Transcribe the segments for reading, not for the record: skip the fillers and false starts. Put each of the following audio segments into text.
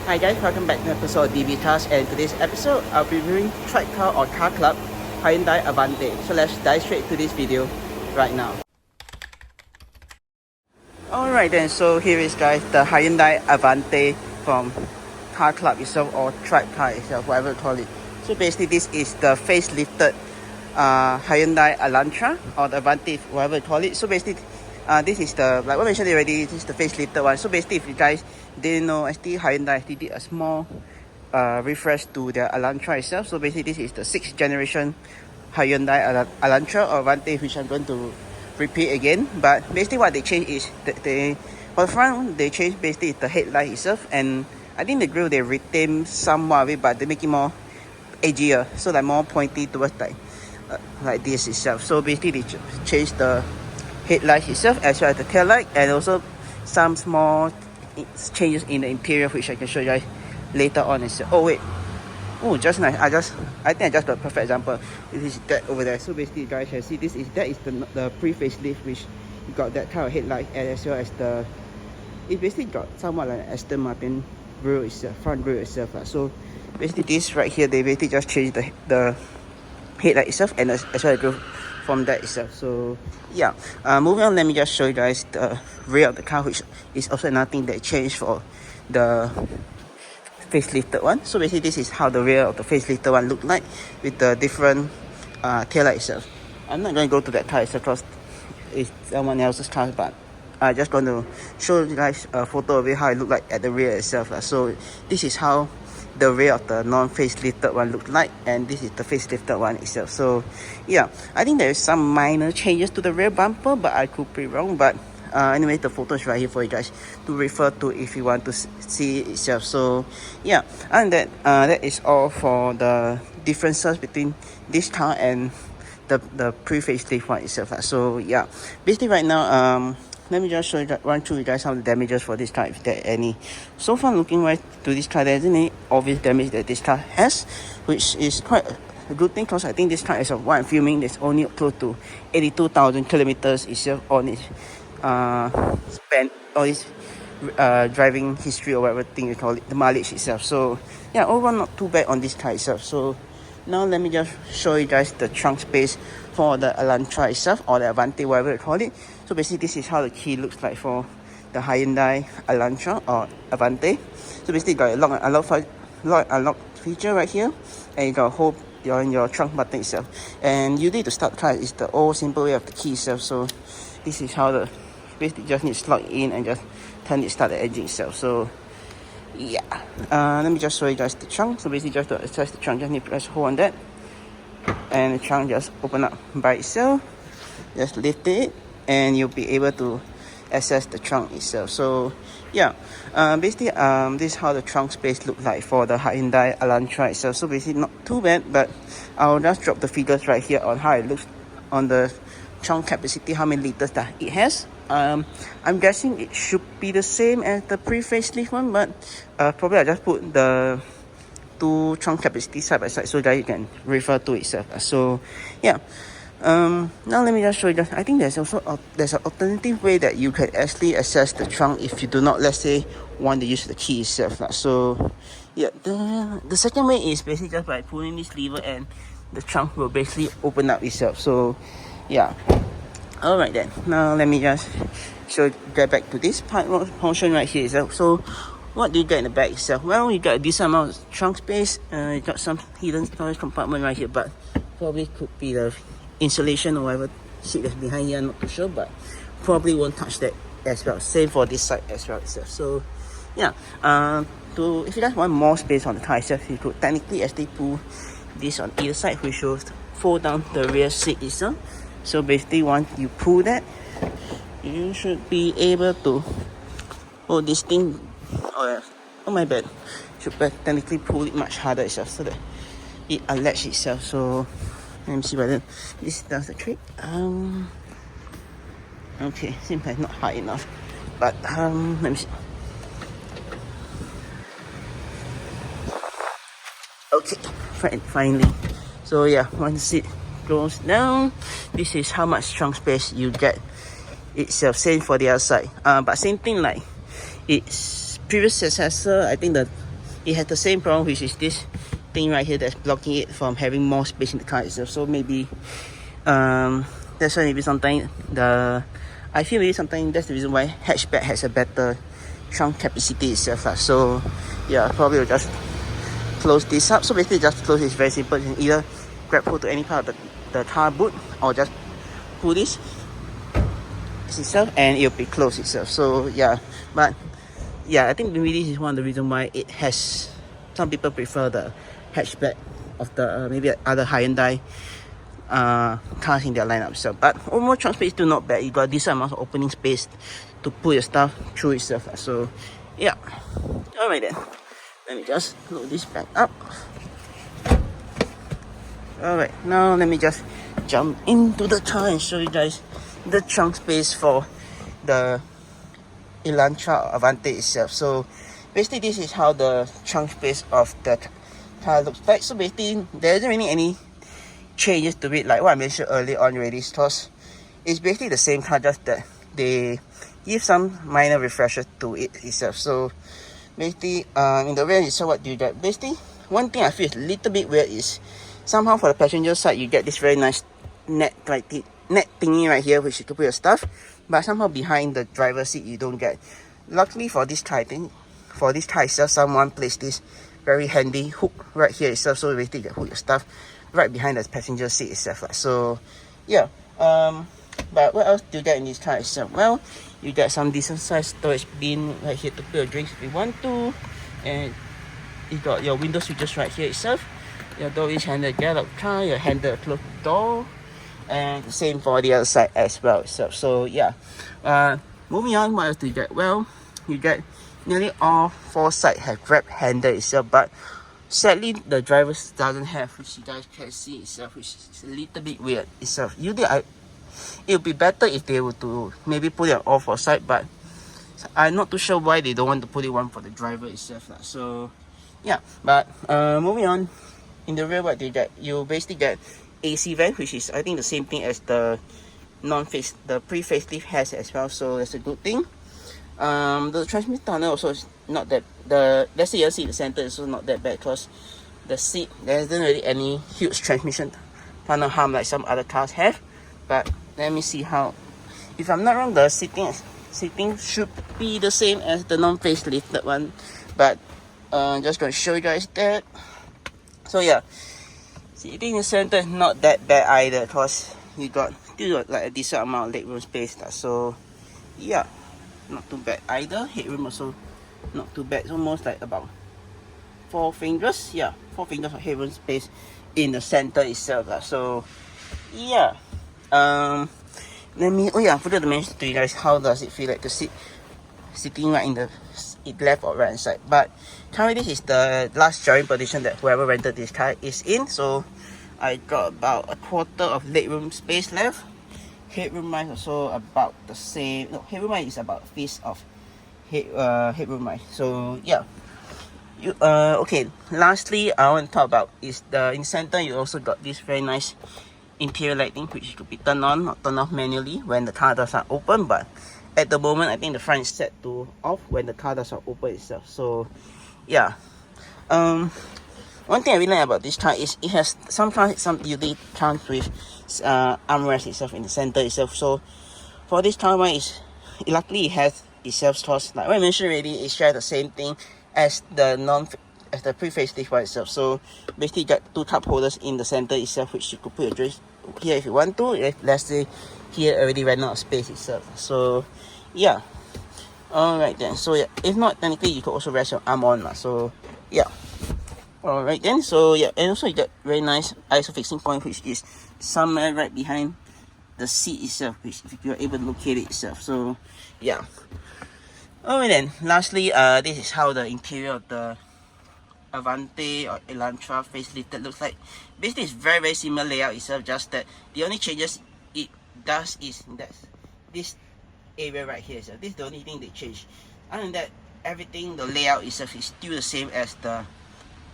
Hi guys, welcome back to an episode of DB Task, and today's episode I'll be reviewing TribeCar or CarClub Hyundai Avante. So let's dive straight to this video right now. Alright then, so here is guys the Hyundai Avante from CarClub itself or TribeCar itself, whatever you call it. So basically this is the facelifted Hyundai Elantra or the Avante, whatever you call it. So basically this is the, like I mentioned already, this is the facelifted one. So basically if you guys didn't know, actually Hyundai actually did a small refresh to their Elantra itself. So basically this is the 6th generation Hyundai Elantra or Avante, which I'm going to repeat again. But basically what they changed is that for the front they changed basically the headlight itself, and I think the grille they retain somewhat of it, but they make it more edgier, so like more pointy towards like this itself. So basically they changed the headlight itself as well as the tail light, and also some small changes in the interior, which I can show you guys later on itself. Oh wait, oh just nice, I think I just got a perfect example. This is that over there. So basically you guys can see that is the pre-facelift, which got that kind of headlight, and as well as it basically got somewhat like an Aston Martin grille itself, front grille itself. So basically this right here, they basically just changed the headlight itself and as well as grille from that itself. So yeah, moving on, let me just show you guys the rear of the car, which is also another thing that changed for the facelifted one. So basically this is how the rear of the facelifted one looked like with the different tail light itself. I'm not going to go to that car itself because it's someone else's car, but I'm just going to show you guys a photo of it, how it looked like at the rear itself. So this is how the rear of the non-facelifted one looked like, and this is the facelifted one itself. So yeah, I think there is some minor changes to the rear bumper, but I could be wrong. But anyway, the photo is right here for you guys to refer to if you want to see it itself. So yeah, and that is all for the differences between this car and the pre-facelift one itself. So yeah, basically right now let me just run through you guys some of the damages for this car, if there are any. So far, looking right to this car, there isn't any obvious damage that this car has, which is quite a good thing, because I think this car, as of what I'm filming, there's only close to 82,000 kilometers itself on its spent or its driving history or whatever thing you call it, the mileage itself. So yeah, overall not too bad on this car itself. So now let me just show you guys the trunk space for the Elantra itself, or the Avante, whatever you call it. So basically this is how the key looks like for the Hyundai Elantra or Avante. So basically you got a lock and unlock feature right here, and you got a hold your trunk button itself. And you need to start the car is the old simple way of the key itself. So this is how basically just need to slot in and just turn it, start the engine itself. So yeah, let me just show you guys the trunk. So basically just to access the trunk, just need to press hold on that, and the trunk just open up by itself. Just lift it and you'll be able to access the trunk itself. So yeah, basically this is how the trunk space look like for the Hyundai Elantra itself. So basically not too bad, but I'll just drop the figures right here on how it looks on the trunk capacity, how many liters that it has. I'm guessing it should be the same as the pre-facelift one, but probably I'll just put the two trunk capacity side by side so that you can refer to itself. So yeah, now let me just show you that. I think there's also there's an alternative way that you can actually access the trunk if you do not, let's say, want to use the key itself. So yeah, the second way is basically just by pulling this lever, and the trunk will basically open up itself. So yeah, alright then, now let me just get back to this portion right here itself. So what do you get in the back itself? Well, you got a decent amount of trunk space. You got some hidden storage compartment right here, but probably could be the insulation or whatever shit that's behind here, I'm not too sure, but probably won't touch that as well. Same for this side as well itself. So yeah, if you guys want more space on the car itself, you could technically actually pull this on either side, which will fold down the rear seat itself. So basically once you pull that, you should be able to hold this thing. Oh my bad, should technically pull it much harder itself so that it unlatch itself. So let me see whether this does the trick. Okay, seems like not high enough, but let me see. Okay, finally. So yeah, once the seat goes down, this is how much trunk space you get itself. Same for the other side, but same thing like its previous successor. I think the it has the same problem, which is this thing right here that's blocking it from having more space in the car itself. So maybe that's why maybe sometimes I feel maybe sometimes that's the reason why hatchback has a better trunk capacity itself. So yeah, probably will just close this up. So basically just close is very simple. You can either grab hold to any part of the car boot or just pull this itself and it'll be closed itself. So yeah, but yeah, I think maybe this is one of the reasons why it has, some people prefer the hatchback of the maybe other Hyundai cars in their lineup. So but overall trunk space is still not bad. You got decent amount of opening space to put your stuff through itself. So yeah, alright then, let me just load this back up. Alright, now let me just jump into the car and show you guys the trunk space for the Elantra Avante itself. So basically this is how the trunk space of the car looks like. So basically there isn't really any changes to it like what I mentioned earlier on already, because it's basically the same car, just that they give some minor refreshes to it itself. So basically in the rear itself, what do you get? Basically one thing I feel is a little bit weird is somehow for the passenger side you get this very nice net thingy right here which you can put your stuff, but somehow behind the driver's seat you don't get. Luckily for this car, I think for this car itself, someone placed this very handy hook right here itself, so basically you can put your stuff right behind the passenger seat itself. So yeah, but what else do you get in this car itself? Well, you get some decent sized storage bin right here to put your drinks if you want to, and you got your window switches right here itself. Your door is handle get out car, your handle close the door, and the same for the other side as well itself. So yeah, moving on, what else do you get? Well, you get nearly all four sides have grab handle itself, but sadly the driver's doesn't have, which you guys can see itself, which is a little bit weird itself. Usually it would be better if they were to maybe put it on all four sides, but I'm not too sure why they don't want to put it one for the driver itself. So yeah, but moving on, in the rear what do you get? You basically get AC vent, which is I think the same thing as the pre-facelift has as well, so that's a good thing. The transmission tunnel also is not that, let's say you see the center is also not that bad, because the seat, there isn't really any huge transmission tunnel harm like some other cars have. But let me see how, if I'm not wrong, the seating should be the same as the non-facelifted one, but just going to show you guys that. So yeah, seating in the center is not that bad either, because you still got like a decent amount of legroom space. So yeah, not too bad either. Headroom also not too bad. It's almost like about 4 fingers. Yeah, 4 fingers of headroom space in the center itself. So yeah, let me, oh yeah, I forgot to mention to you guys how does it feel like to sitting right in the left or right hand side. But currently this is the last driving position that whoever rented this car is in, so I got about a quarter of legroom space left. Headroom wise also about the same. No, headroom wise is about a fist of headroom wise. So yeah, okay, lastly I want to talk about is the in center. You also got this very nice interior lighting which could be turned on or turned off manually when the car doors are open, but at the moment I think the front is set to off when the car doors are open itself. So yeah, one thing I really like about this car is it has some usually comes with armrest itself in the center itself. So for this car one is luckily it has itself stores, like I mentioned already, it shares the same thing as the pre-facelift one itself. So basically you got 2 cup holders in the center itself, which you could put your drinks here if you want to. If let's say here already ran out of space itself. So yeah, alright then. So yeah, if not, technically you could also rest your arm on. So yeah, alright then. So yeah, and also you got very nice ISO fixing point, which is somewhere right behind the seat itself, which if you're able to locate it itself. So yeah, alright then, lastly this is how the interior of the Avante or Elantra facelifted looks like. Basically it's very similar layout itself, just that the only changes it does is this area right here. So this is the only thing they changed. Other than that, everything, the layout itself is still the same as the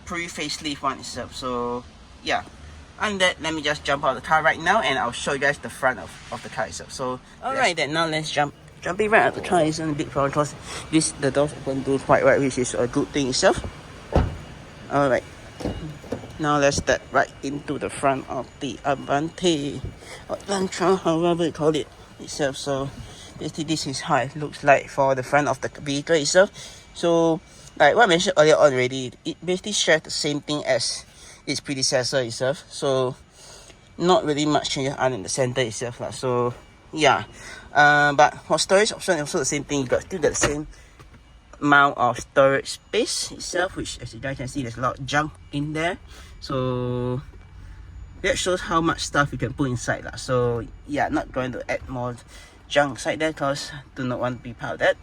pre-facelift one itself. So yeah, and that, let me just jump out of the car right now and I'll show you guys the front of the car itself. So alright then, now let's jumping right out of the car. Isn't a big problem because the doors open to quite wide, which is a good thing itself. Alright, now let's step right into the front of the Avante or Elantra, however you call it itself. So basically this is how it looks like for the front of the vehicle itself. So like what I mentioned earlier on already, it basically shares the same thing as its predecessor itself. So not really much changes other in the center itself lah. So yeah, but for storage option also the same thing. You still got the same amount of storage space itself, which as you guys can see there's a lot of junk in there. So that shows how much stuff you can put inside lah. So yeah, not going to add more junk inside there because I do not want to be part of that.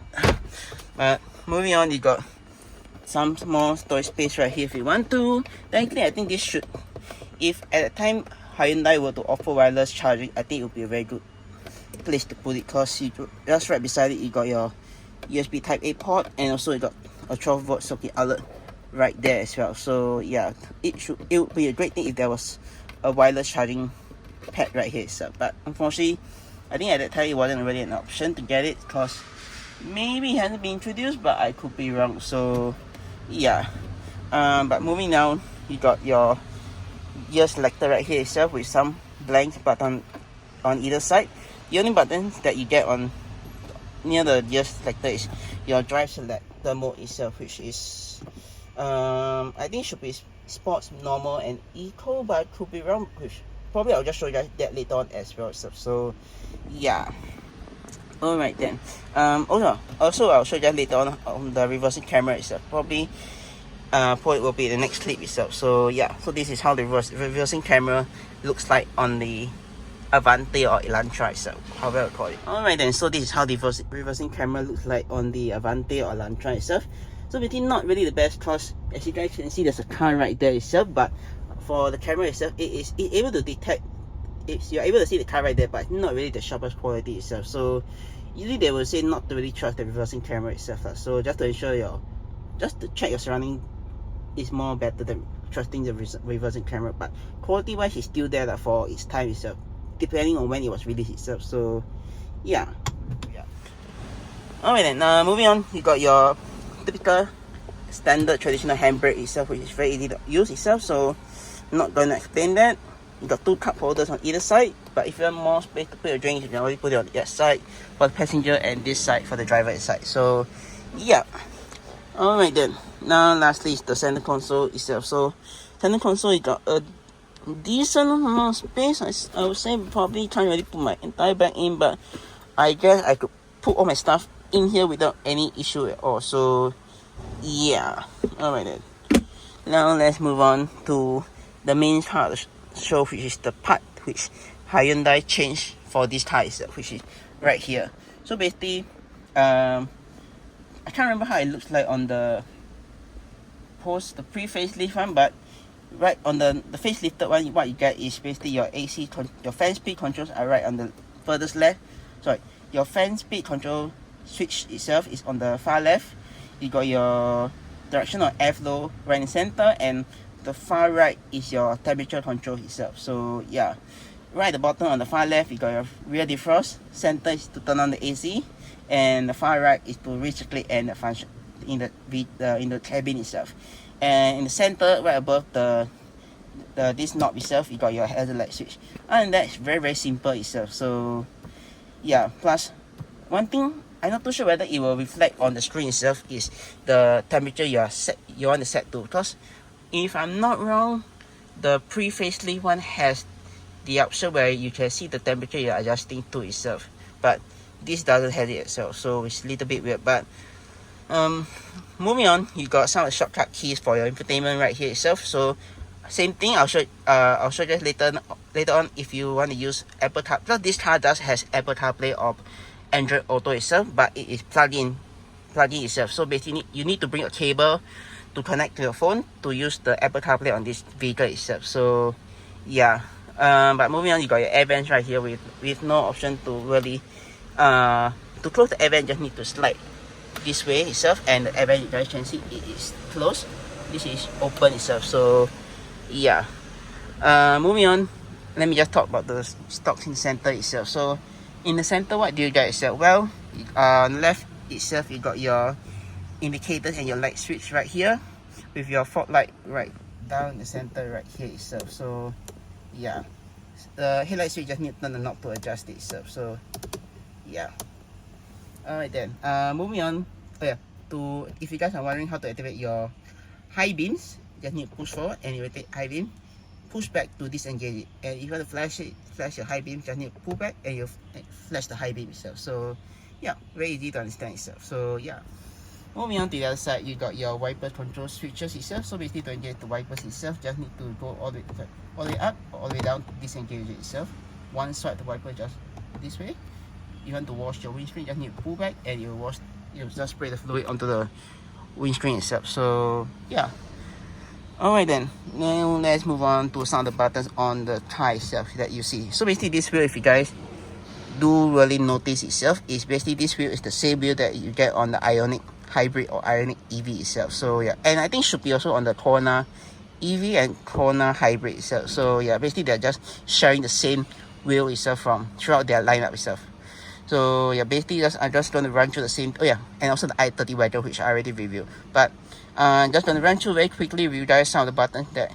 But moving on, you got some small storage space right here if you want to. Technically I think this should, if at the time Hyundai were to offer wireless charging, I think it would be a very good place to put it, because just right beside it you got your USB type A port, and also you got a 12 volt socket outlet right there as well. So yeah, it would be a great thing if there was a wireless charging pad right here itself. But unfortunately I think at that time it wasn't really an option to get it, because maybe it hasn't been introduced, but I could be wrong. So yeah, but moving down, you got your gear selector right here itself with some blank button on either side. The only buttons that you get on near the gear selector is your drive selector mode itself, which is I think should be sports, normal and eco, but I could be wrong, which probably I'll just show you guys that later on as well. So yeah, alright then. Also I'll show you guys later on the reversing camera itself. Probably it will be the next clip itself. So yeah, so this is how the reversing camera looks like on the Avante or Elantra itself, however I call it. Alright then, so this is how the reversing camera looks like on the Avante or Elantra itself. So basically not really the best, because as you guys can see there's a car right there itself, but for the camera itself it's able to detect, you're able to see the car right there, but it's not really the sharpest quality itself. So usually they will say not to really trust the reversing camera itself. So just to ensure just to check your surrounding is more better than trusting the reversing camera, but quality wise it's still there for its time itself, depending on when it was released itself. So yeah. Alright then, moving on, you got your typical standard traditional handbrake itself, which is very easy to use itself, so I'm not going to explain that. You got two cup holders on either side, but if you want more space to put your drinks, you can already put it on that side for the passenger and this side for the driver side. So yeah. Alright then, now lastly is the center console itself. So center console, you got a decent amount of space. I would say probably can't really put my entire bag in, but I guess I could put all my stuff in here without any issue at all. So yeah, alright then. Now let's move on to the main part of the show, which is the part which Hyundai changed for this car itself, which is right here. So basically, I can't remember how it looks like on the pre-facelift one, but right on the facelifted one, what you get is basically your your fan speed controls are right on the furthest left. Sorry, your fan speed control switch itself is on the far left. You got your direction of airflow right in the center, and the far right is your temperature control itself. So yeah, right at the bottom on the far left you got your rear defrost, center is to turn on the AC, and the far right is to recirculate and the function in the cabin itself. And in the center, right above this knob itself, you got your hazard light switch. And that's very simple itself. So yeah, plus one thing I'm not too sure whether it will reflect on the screen itself is the temperature you want to set to, because if I'm not wrong, the pre-facelift one has the option where you can see the temperature you're adjusting to itself, but this doesn't have it itself, so it's a little bit weird. But moving on, you got some of the shortcut keys for your infotainment right here itself. So same thing, I'll show you later on if you want to use Apple CarPlay. Because this car does has Apple CarPlay or Android Auto itself, but it is plug-in itself. So basically you need to bring a cable to connect to your phone to use the Apple CarPlay on this vehicle itself. So yeah, but moving on, you got your air vents right here with no option to really to close the air vent. Just need to slide this way itself, and the air vent, you guys can see it is closed. This is open itself. So yeah, moving on, let me just talk about the stocks in the center itself. So in the center, what do you get itself? Well, on the left itself you got your indicators and your light switch right here. with your fog light right down in the center right here itself. So yeah, the headlight switch just need to turn the knob to adjust it itself. So yeah. Alright then, moving on. Oh yeah, if you guys are wondering how to activate your high beams, just need to push forward and you rotate high beam, push back to disengage it. And if you want to flash your high beam, just need to pull back and you flash the high beam itself. So yeah, very easy to understand itself. So yeah, moving on to the other side, you got your wiper control switches itself. So basically to engage the wipers itself, just need to go all the way up or all the way down to disengage it itself. One swipe the wiper just this way. You want to wash your windscreen, just need to pull back and you just spray the fluid onto the windscreen itself. So yeah. Alright then, now let's move on to some of the buttons on the tire itself that you see. So basically this wheel, if you guys do really notice itself, is basically this wheel is the same wheel that you get on the Ioniq Hybrid or Ioniq EV itself. So yeah, and I think should be also on the Kona EV and Kona Hybrid itself. So yeah, basically they're just sharing the same wheel itself from throughout their lineup itself. So yeah, basically I'm just going to run through the same. Oh yeah, and also the i30 Wedge, which I already reviewed. But just going to run through very quickly with you guys some of the buttons that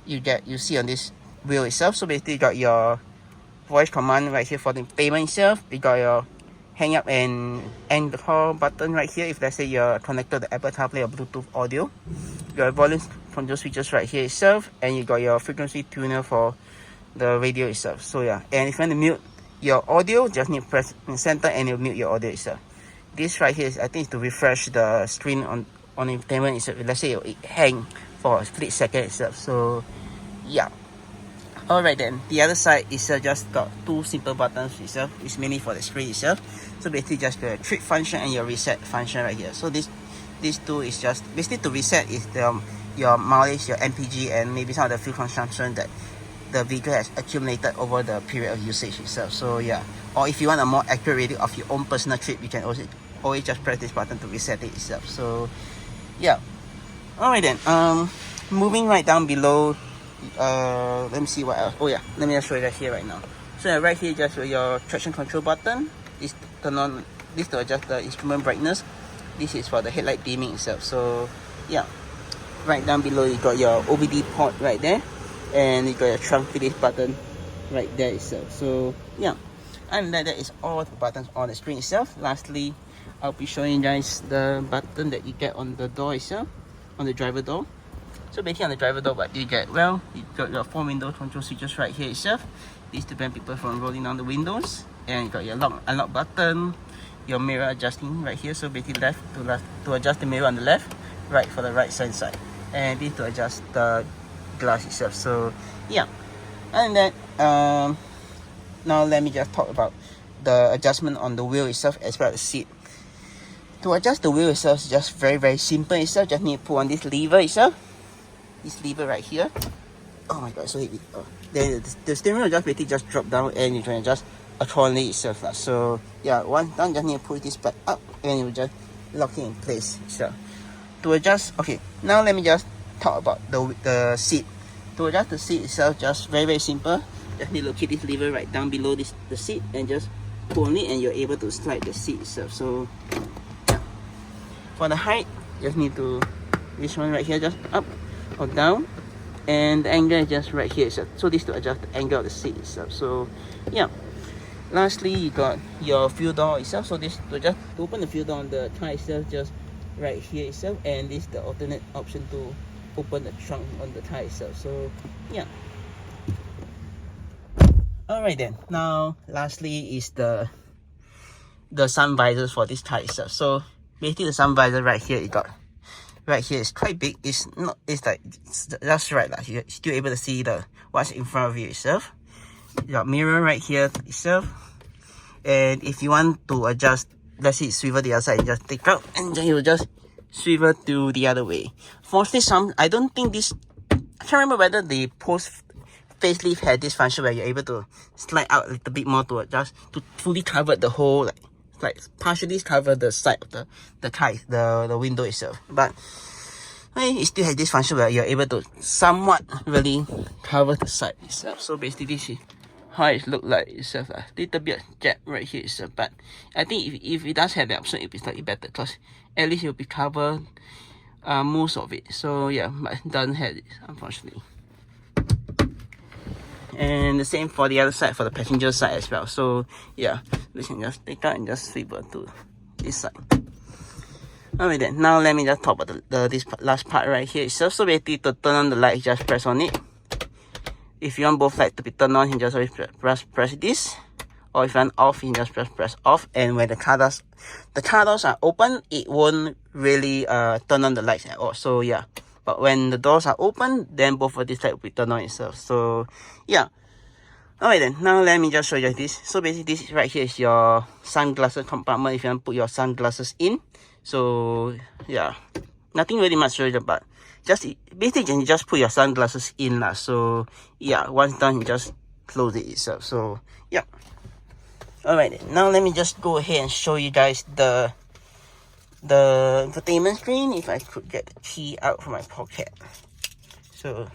you see on this wheel itself. So basically you got your voice command right here for the payment itself. You got your hang up and end the call button right here if let's say you're connected to Apple CarPlay or Bluetooth audio. You got your volume control switches right here itself, and you got your frequency tuner for the radio itself. So yeah, and if you want to mute your audio, just need to press in center and it'll mute your audio itself. This right here is, I think, is to refresh the screen on entertainment itself. Let's say it hang for a split second itself. So yeah. Alright then, the other side is just got two simple buttons itself. It's mainly for the screen itself. So basically just the trip function and your reset function right here. So these two is just basically to reset is your mileage, your MPG, and maybe some of the fuel consumption that the vehicle has accumulated over the period of usage itself. So yeah, or if you want a more accurate reading of your own personal trip, you can also always just press this button to reset it itself. So yeah. Alright then, moving right down below, let me see what else. Oh yeah, let me just show you that here right now. So right here, just your traction control button is turn on. This to adjust the instrument brightness. This is for the headlight dimming itself. So yeah, right down below you got your OBD port right there, and you got your trunk finish button right there itself. So yeah, and that is all the buttons on the screen itself. Lastly, I'll be showing you guys the button that you get on the door itself, on the driver door. So basically on the driver door, what you get? Well, you got your 4 window control switches right here itself. This to prevent people from rolling down the windows. And you got your lock unlock button, your mirror adjusting right here. So basically left to adjust the mirror on the left, right for the right side. And this to adjust the glass itself. So yeah, and then now let me just talk about the adjustment on the wheel itself as well as the seat. To adjust the wheel itself is just very simple itself. Just need to pull on this lever itself. This lever right here. Oh my god, so heavy. Then the steering wheel just basically just drop down and you can adjust accordingly itself. So yeah, once done, just need to pull this back up and you just lock it in place. So to adjust, okay, now let me just talk about the seat. To adjust the seat itself, just very simple. Just need to locate this lever right down below the seat and just pull on it and you're able to slide the seat itself. So yeah. For the height, just need to, this one right here, just up or down, and the angle is just right here itself. So this to adjust the angle of the seat itself. So yeah. Lastly, you got your fuel door itself. So this to open the fuel door on the tire itself, just right here itself, and this is the alternate option to open the trunk on the tire itself. So yeah. Alright then, now lastly is the sun visors for this tire itself. So basically the sun visor right here, you got right here is quite big. It's just right, like you're still able to see what's in front of you itself. You got mirror right here itself, and if you want to adjust, let's say swivel the other side, you just take out and then you will just swivel to the other way. Fortunately, I don't think this, I can't remember whether the post facelift had this function where you're able to slide out a little bit more to adjust to fully cover the whole, like partially cover the side of the tire, the window itself. But it still has this function where you're able to somewhat really cover the side itself. So basically this is how it looks like itself. A little bit of gap right here itself. But I think if it does have the option, it'll be slightly better because at least you'll be covered most of it. So yeah, but it doesn't have it, unfortunately. And the same for the other side, for the passenger side as well. So yeah, we can just take out and just swivel to this side. Alright then, now let me just talk about this last part right here itself. So basically, to turn on the light, just press on it. If you want both lights to be turned on, you just always press this. Or if you want off, you just press off. And when the car doors are open, it won't really turn on the lights at all. So yeah, but when the doors are open, then both of these lights will be turned on itself. So yeah. Alright then, now let me just show you this. So basically, this right here is your sunglasses compartment if you want to put your sunglasses in. So yeah, nothing really much to it, but just basically you just put your sunglasses in lah. So yeah, once done, you just close it itself. So yeah. Alright then, now let me just go ahead and show you guys the infotainment screen, if I could get the key out from my pocket. So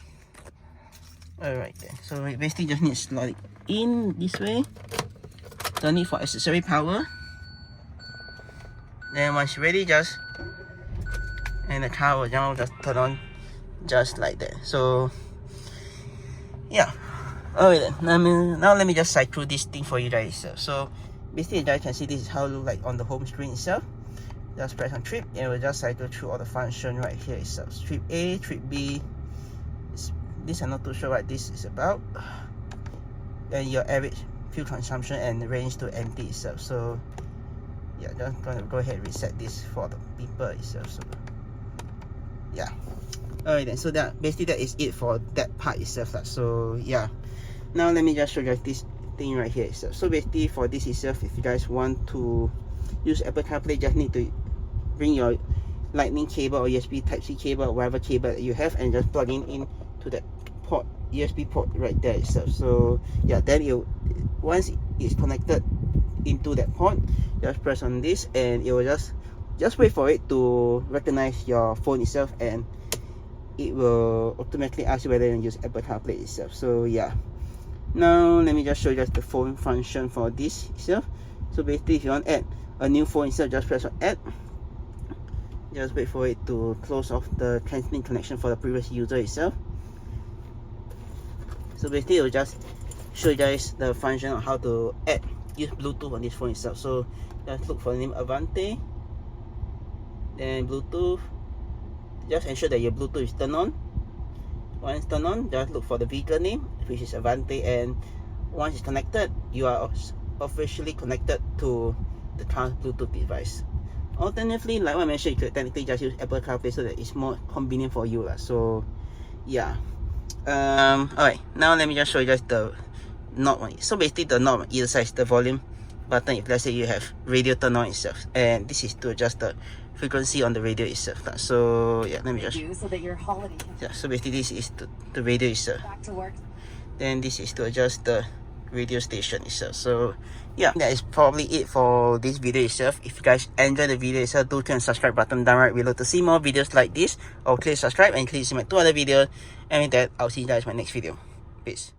alright then, so we basically just need to slot it in this way. Turn it for accessory power. Then once you're ready, and the car will just turn on just like that. So yeah. Alright then, now let me just cycle this thing for you guys. So basically, you guys can see this is how it looks like on the home screen itself. Just press on trip and we'll just cycle through all the function right here itself. Trip A, trip B. This I'm not too sure what this is about. And your average fuel consumption and range to empty itself. So yeah, just gonna go ahead and reset this for the people itself. So yeah. Alright then, so that basically that is it for that part itself. So yeah. Now let me just show you guys this thing right here itself. So basically for this itself, if you guys want to use Apple CarPlay, just need to bring your lightning cable or USB Type-C cable or whatever cable that you have and just plug in to that port, USB port right there itself. So yeah, then once it's connected into that port, just press on this and it will just wait for it to recognize your phone itself, and it will automatically ask you whether you use Apple CarPlay itself. So yeah. Now let me just show you guys the phone function for this itself. So basically, if you want to add a new phone itself, just press on add. Just wait for it to close off the transmitting connection for the previous user itself. So basically, it will just show you guys the function of how to use Bluetooth on this phone itself. So just look for the name Avante, then Bluetooth. Just ensure that your Bluetooth is turned on. Once turned on, just look for the vehicle name, which is Avante, and once it's connected, you are officially connected to the car's Bluetooth device. Alternatively, like what I mentioned, you could technically just use Apple CarPlay so that it's more convenient for you. So yeah. Alright, now let me just show you guys the knob one. So basically, the knob on either side is the volume button if let's say you have radio turned on itself, and this is to adjust the frequency on the radio itself. So yeah, let me just so that your holiday so basically this is the radio itself. Back to work. Then this is to adjust the radio station itself. So yeah, that is probably it for this video itself. If you guys enjoyed the video itself, do click on the subscribe button down right below to see more videos like this, or click subscribe and click see my 2 other videos. And with that, I'll see you guys in my next video. Peace.